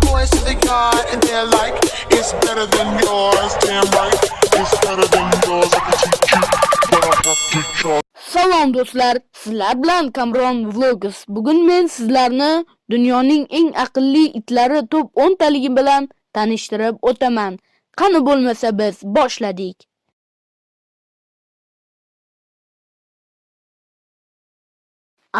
voice to the God, and they're like, it's better than yours. Damn right, it's better than yours. I can teach you, but I have to charge. Salom do'stlar, sizlar bilan Kamron Vlogs. Bugun men sizlarni dunyoning eng aqlli itlari top 10 taligi bilan tanishtirib o'taman. Qani bo'lmasa biz boshladik.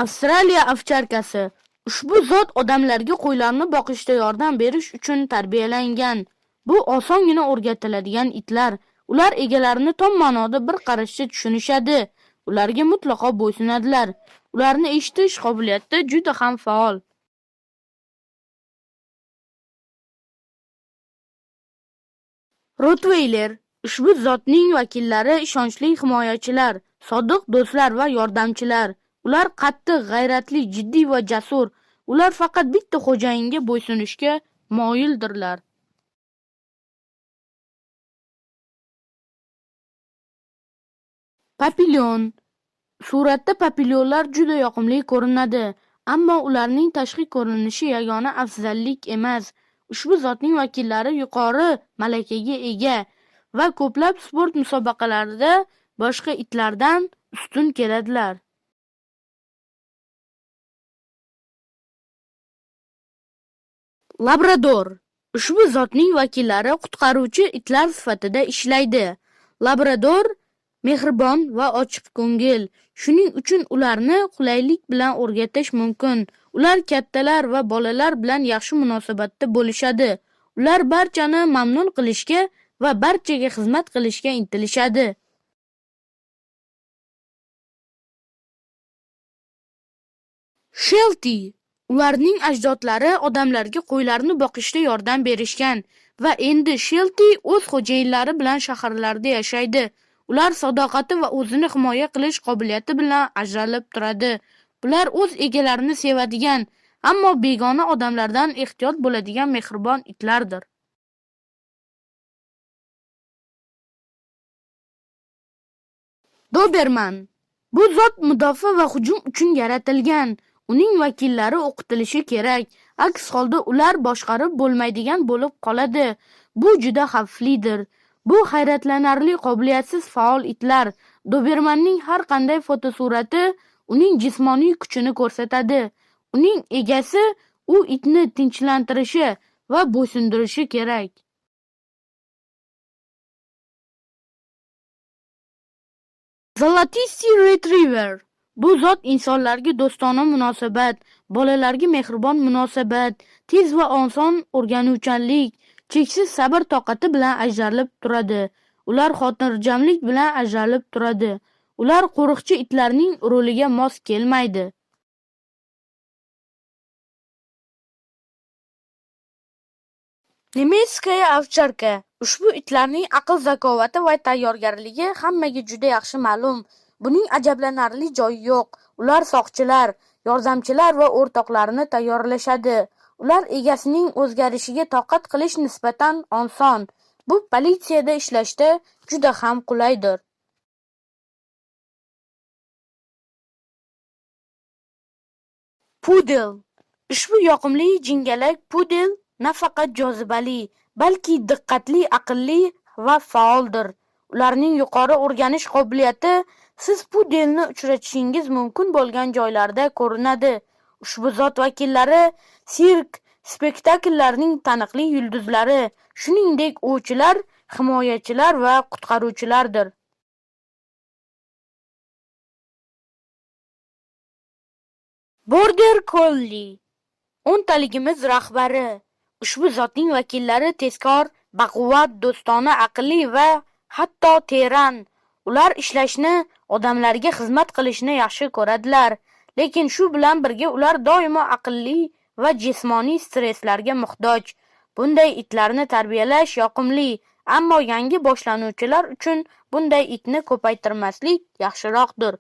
Avstraliya ovcharkasi. Ushbu zot odamlarga qo'ylarni boqishda yordam berish uchun tarbiyalangan. Bu osongina o'rgatiladigan itlar. Ular egalarini tom ma'noda bir qarashda tushunishadi. Ularga mutlaqo bo'ysunadilar. Ularni eshitish qobiliyati juda ham faol. Rottweiler. Ushbu zotning vakillari ishonchli himoyachilar, sodiq do'stlar va yordamchilar. Ular qattiq, g'ayratli, jiddiy va jasur. Ular faqat bitta xo'jayinga bo'ysunishga moyildirlar. Papillon. Suratda papillonlar juda yoqimli ko'rinadi, ammo ularning tashqi ko'rinishi yagona afzallik emas. Ushbu zotning vakillari yuqori malakaga ega va ko'plab sport musobaqalarida boshqa itlardan ustun keladilar. Labrador. Ushbu zotning vakillari qutqaruvchi itlar sifatida ishlaydi. Labrador mehribon va ochiqko'ngil. Shuning uchun ularni qulaylik bilan o'rgatish mumkin. Ular kattalar va bolalar bilan yaxshi munosabatda bo'lishadi. Ular barchani mamnun qilishga va barchaga xizmat qilishga intilishadi. Sheltie. Ularning ajdodlari odamlarga qo'ylarni boqishda yordam berishgan va endi Sheltie o'z xo'jayinlari bilan shaharlarda yashaydi. Ular sadoqati va o'zini himoya qilish qobiliyati bilan ajralib turadi. Ular o'z egalarini sevadigan, ammo begona odamlardan ehtiyot bo'ladigan mehribon itlardir. Doberman. Bu zot mudofaa va hujum uchun yaratilgan. Uning vakillari o'qitilishi kerak. Aks holda ular boshqarib bo'lmaydigan bo'lib qoladi. Bu juda xavflidir. Bu hayratlanarli qobiliyatsiz faol itlar. Dobermanning har qanday fotosurati uning jismoniy kuchini ko'rsatadi. Uning egasi u itni tinchlantirishi va bo'ysundirishi kerak. Zolotistый Retriever. Bu zot insonlarga do'stona munosabat, bolalarga mehribon munosabat, tez va oson o'rganuvchanlik, cheksiz sabr toqati bilan ajralib turadi. Ular xotirjamlik bilan ajralib turadi. Ular qo'riqchi itlarning roliga mos kelmaydi. Nemetskaya ovcharka. Ushbu itlarning aql-zakovati va tayyorgarligi hammaga juda yaxshi ma'lum. Buning ajablanarli joyi yo'q. Ular soqchilar, yordamchilar va o'rtoqlarini tayyorlashadi. Ular egasining o'zgarishiga toqat qilish nisbatan oson. Bu politsiyada ishlashda juda ham qulaydir. Pudel. Ushbu yoqimli jingalak pudel nafaqat jozibali, balki diqqatli, aqlli va faoldir. Ularning yuqori o'rganish qobiliyati siz pudelni uchratishingiz mumkin bo'lgan joylarda ko'rinadi. Ushbu zot vakillari sirk, spektakllarning taniqli yulduzlari, shuningdek ovchilar, himoyachilar va qutqaruvchilardir. Border Collie. 10 taligimiz rahbari. Ushbu zotning vakillari tezkor, baquvvat, do'stona, aqlli va hatto teran. Ular ishlashni, odamlarga xizmat qilishni yaxshi ko'radilar, lekin shu bilan birga ular doimo aqlli va jismoniy stresslarga muhtoj. Bunday itlarni tarbiyalash yoqimli, ammo yangi boshlanuvchilar uchun bunday itni ko'paytirmaslik yaxshiroqdir.